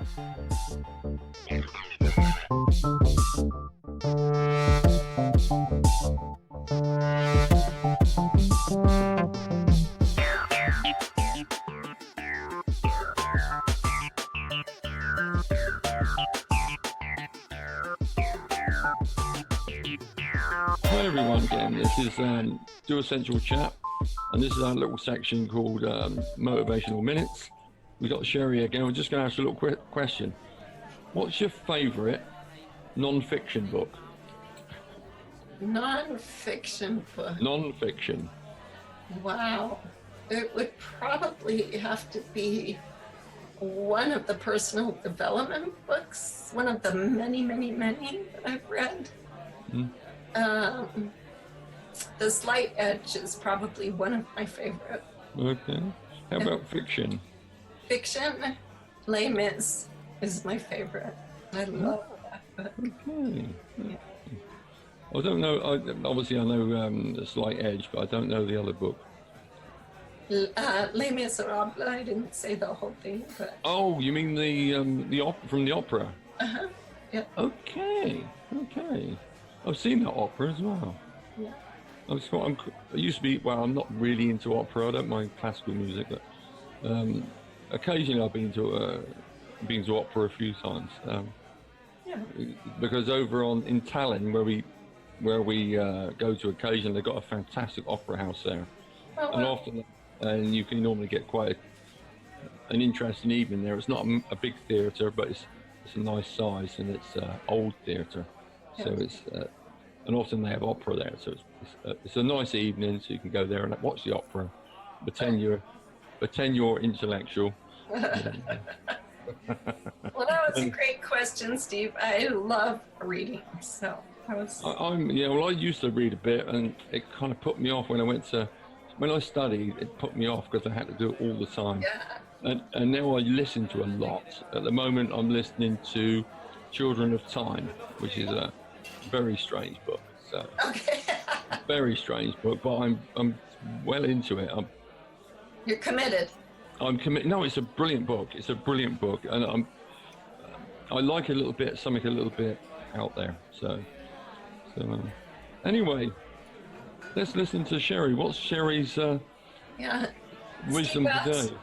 Hi everyone again, this is Do Essential Chat, and this is our little section called Motivational Minutes. We've got Shari again. We're just going to ask a little quick question. What's your favourite non-fiction book? Non-fiction book? Non-fiction. Wow. It would probably have to be one of the personal development books, one of the many that I've read. The Slight Edge is probably one of my favorite. Okay. How about fiction? Fiction, Les Mis is my favorite. I love that book. Okay. Yeah. I don't know. Obviously, I know The Slight Edge, but I don't know the other book. Les Miserables. I didn't say the whole thing, but. Oh, you mean the from the opera? Yeah. Okay. I've seen that opera as well. Yeah. I used to be. Well, I'm not really into opera. I don't mind classical music, but occasionally I've been to opera a few times. Yeah. Because over in Tallinn, where we go to occasionally, they've got a fantastic opera house there. Oh, And wow. often, and you can normally get quite an interesting evening there. It's not a big theatre, but it's a nice size, and it's old theatre, so it's and often they have opera there. So it's a nice evening, so you can go there and watch the opera, pretend you're intellectual. Well, that was a great question, Steve. I love reading, so I was. I used to read a bit, and it kind of put me off when I studied. It put me off because I had to do it all the time. Yeah. And now I listen to a lot. At the moment, I'm listening to Children of Time, which is a very strange book. So Okay. very strange book, but I'm well into it. You're committed. I'm committed. No, it's a brilliant book. It's a brilliant book, and I like something a little bit out there. So anyway, let's listen to Shari. What's Shari's wisdom Steve today? asked me,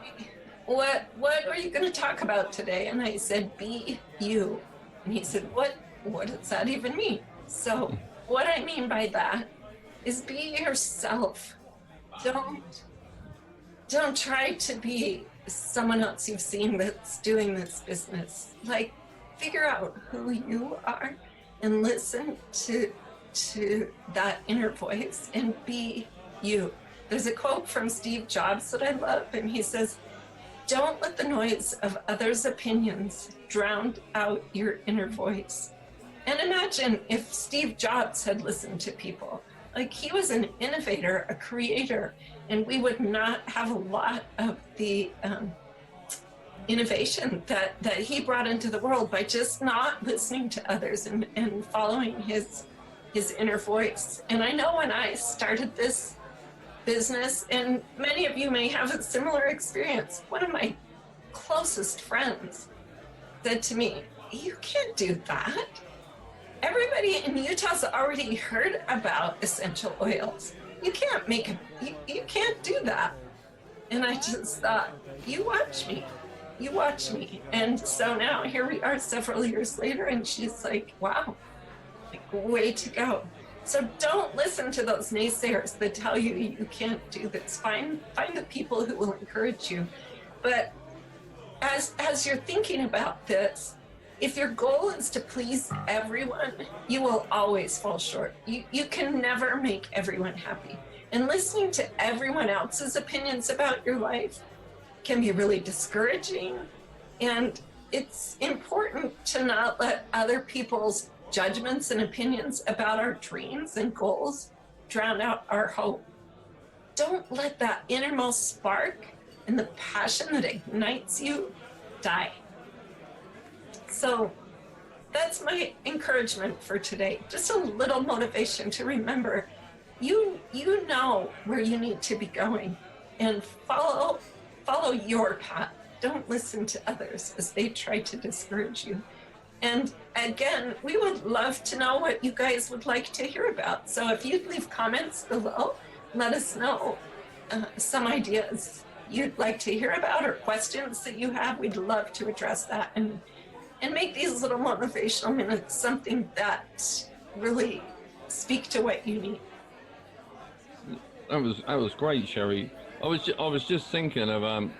what are you going to talk about today? And I said, be you. And he said, what does that even mean? So what I mean by that is be yourself. Don't try to be someone else you've seen that's doing this business. Like, figure out who you are and listen to that inner voice and be you. There's a quote from Steve Jobs that I love, and he says, "Don't let the noise of others' opinions drown out your inner voice." And imagine if Steve Jobs had listened to people. Like, he was an innovator, a creator, and we would not have a lot of the innovation that he brought into the world by just not listening to others and following his inner voice. And I know when I started this business, and many of you may have a similar experience, one of my closest friends said to me, "You can't do that. Everybody in Utah's already heard about essential oils. You can't you can't do that." And I just thought, you watch me. And so now here we are several years later, and she's like, wow, like, way to go. So don't listen to those naysayers that tell you you can't do this. Find the people who will encourage you. But as you're thinking about this, if your goal is to please everyone, you will always fall short. You can never make everyone happy. And listening to everyone else's opinions about your life can be really discouraging. And it's important to not let other people's judgments and opinions about our dreams and goals drown out our hope. Don't let that innermost spark and the passion that ignites you die. So that's my encouragement for today. Just a little motivation to remember, you know where you need to be going, and follow your path. don't listen to others as they try to discourage you. And again, we would love to know what you guys would like to hear about. So if you'd leave comments below, let us know some ideas you'd like to hear about or questions that you have. We'd love to address that and make these little motivational minutes something that really speak to what you need. That was great, Shari. I was just thinking of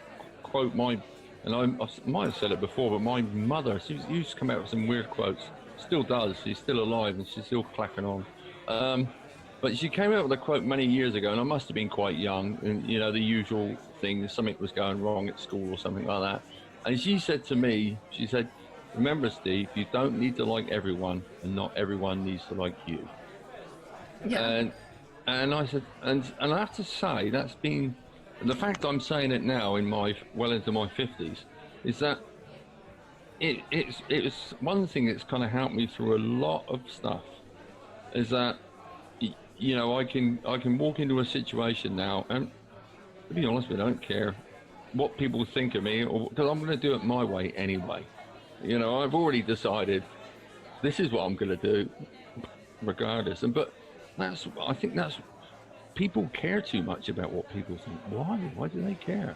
quote and I might have said it before, but my mother, she used to come out with some weird quotes. Still does. She's still alive and she's still clacking on. But she came out with a quote many years ago, and I must have been quite young. And you know, the usual thing, something was going wrong at school or something like that. And she said to me, she said, "Remember, Steve, you don't need to like everyone, and not everyone needs to like you." Yeah. And I said, and I have to say, that's been, the fact I'm saying it now in well into my 50s, is that it's one thing that's kind of helped me through a lot of stuff, is that, you know, I can walk into a situation now, and to be honest with you, I don't care what people think of me, or because I'm going to do it my way anyway. You know, I've already decided this is what I'm going to do, regardless. But I think that's people care too much about what people think. Why? Why do they care?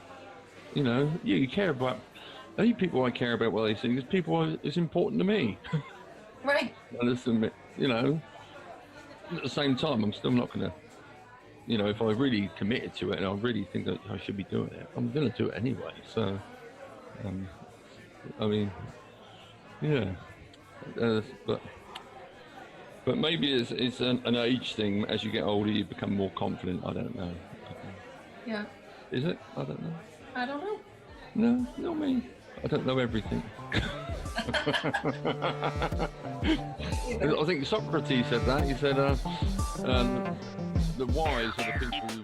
You know, you care about. Only people I care about what they think is people is important to me. Right. Listen, you know. At the same time, I'm still not going to, you know, if I really committed to it and I really think that I should be doing it, I'm going to do it anyway. So, I mean, yeah, but maybe it's an age thing. As you get older, you become more confident. I don't know. Yeah. Is it? I don't know. I don't know. No, not me. I don't know everything. I think Socrates said that. He said, the wise are the people who